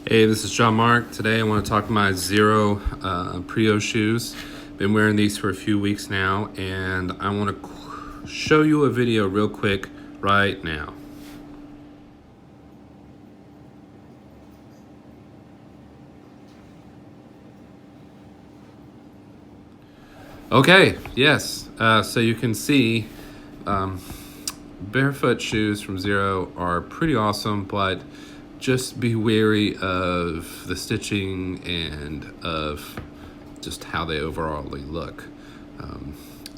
Hey, this is Jon-Marc. Today I want to talk about my Xero Prio shoes. Been wearing these for a few weeks now, and I want to show you a video real quick right now. Okay, yes, so you can see barefoot shoes from Xero are pretty awesome, but just be wary of the stitching and of just how they overall look.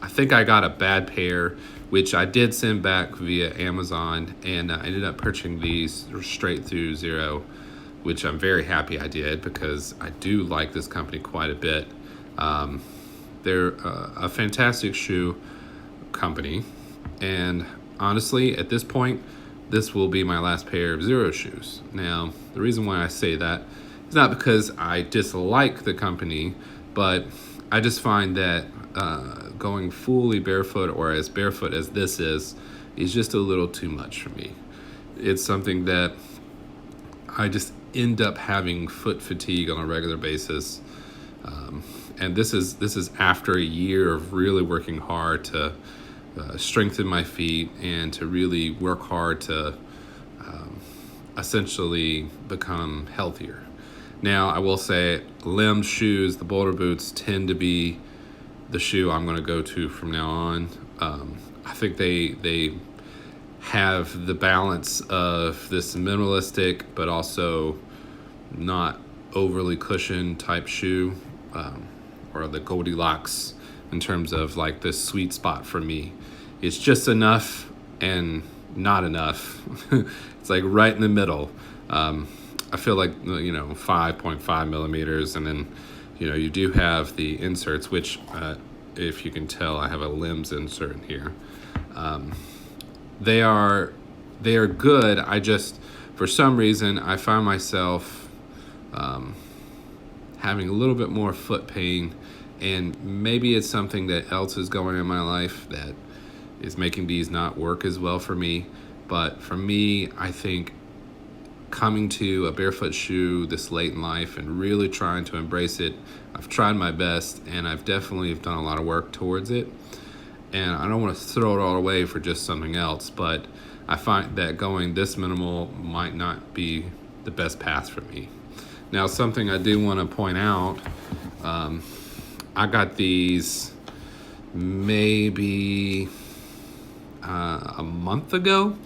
I think I got a bad pair, which I did send back via Amazon, and I ended up purchasing these straight through Xero, which I'm very happy I did because I do like this company quite a bit. They're a fantastic shoe company, and honestly, at this point, this will be my last pair of Xero shoes. Now, the reason why I say that is not because I dislike the company, but I just find that going fully barefoot, or as barefoot as this is just a little too much for me. It's something that I just end up having foot fatigue on a regular basis. And this is after a year of really working hard to strengthen my feet and to really work hard to essentially become healthier. Now, I will say limbed shoes, the boulder boots, tend to be the shoe I'm going to go to from now on. I think they have the balance of this minimalistic but also not overly cushioned type shoe, or the Goldilocks in terms of like this sweet spot for me. It's just enough and not enough. It's like right in the middle. I feel like 5.5 millimeters, and then you do have the inserts, which if you can tell, I have a limbs insert in here. They are good. I just, for some reason, I find myself having a little bit more foot pain, and maybe it's something that else is going on in my life that is making these not work as well for me. But for me, I think coming to a barefoot shoe this late in life and really trying to embrace it, I've tried my best, and I've definitely done a lot of work towards it. And I don't want to throw it all away for just something else, but I find that going this minimal might not be the best path for me. Now, something I do want to point out, I got these maybe a month ago,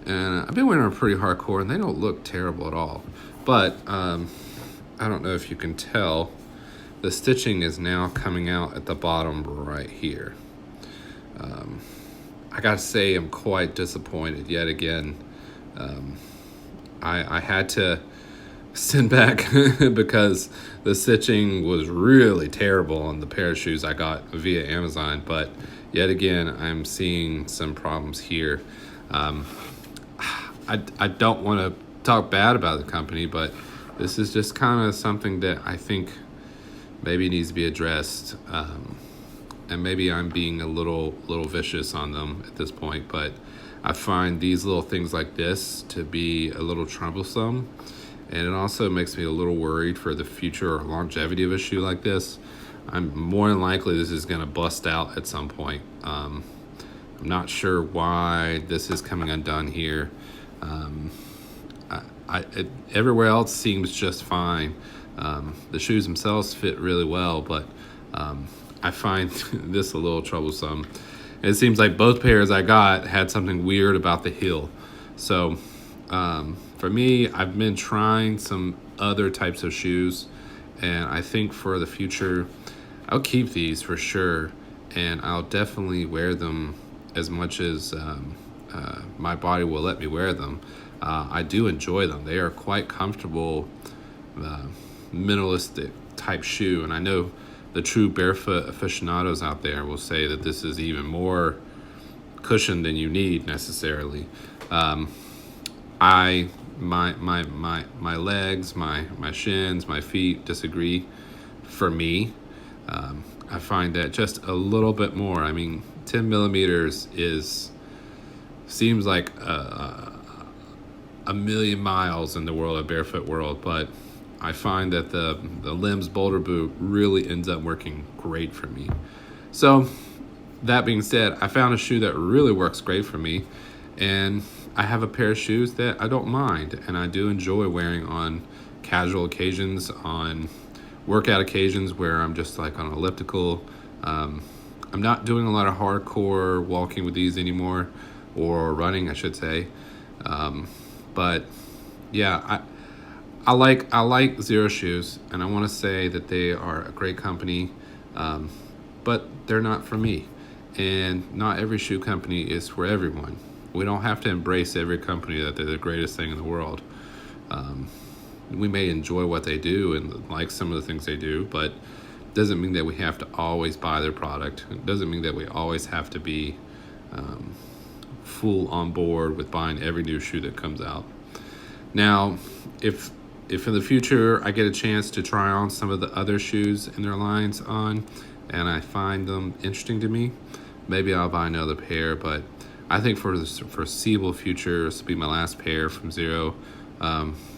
and I've been wearing them pretty hardcore, and they don't look terrible at all. But I don't know if you can tell, the stitching is now coming out at the bottom right here. I gotta say, I'm quite disappointed yet again. I had to send back because the stitching was really terrible on the pair of shoes I got via Amazon, but yet again, I'm seeing some problems here. I don't want to talk bad about the company, but this is just kind of something that I think maybe needs to be addressed. And maybe I'm being a little vicious on them at this point, but I find these little things like this to be a little troublesome. And it also makes me a little worried for the future longevity of a shoe like this. I'm more than likely this is going to bust out at some point. I'm not sure why this is coming undone here. Everywhere else seems just fine. The shoes themselves fit really well, but I find this a little troublesome. It seems like both pairs I got had something weird about the heel. So for me, I've been trying some other types of shoes, and I think for the future, I'll keep these for sure, and I'll definitely wear them as much as my body will let me wear them. I do enjoy them. They are quite comfortable, minimalistic type shoe, and I know the true barefoot aficionados out there will say that this is even more cushion than you need necessarily. My legs, my shins, my feet disagree. For me, I find that just a little bit more. I mean, 10 millimeters seems like a a million miles in the world of barefoot world, but I find that the Limbs Boulder boot really ends up working great for me. So that being said, I found a shoe that really works great for me, and I have a pair of shoes that I don't mind, and I do enjoy wearing on casual occasions, on workout occasions where I'm just like on an elliptical. I'm not doing a lot of hardcore walking with these anymore, or running, I should say. But yeah, I like Xero shoes, and I want to say that they are a great company, but they're not for me. And not every shoe company is for everyone. We don't have to embrace every company that they're the greatest thing in the world. We may enjoy what they do and like some of the things they do, but doesn't mean that we have to always buy their product. It doesn't mean that we always have to be full on board with buying every new shoe that comes out. Now, if in the future I get a chance to try on some of the other shoes in their lines on, and I find them interesting to me, maybe I'll buy another pair. But I think for the foreseeable future, this will be my last pair from Xero.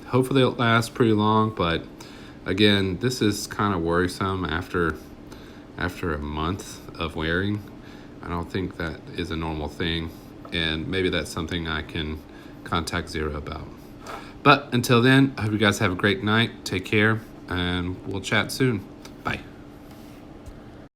Hopefully it'll last pretty long, but again, this is kind of worrisome after a month of wearing. I don't think that is a normal thing, and maybe that's something I can contact Xero about. But until then, I hope you guys have a great night. Take care, and we'll chat soon.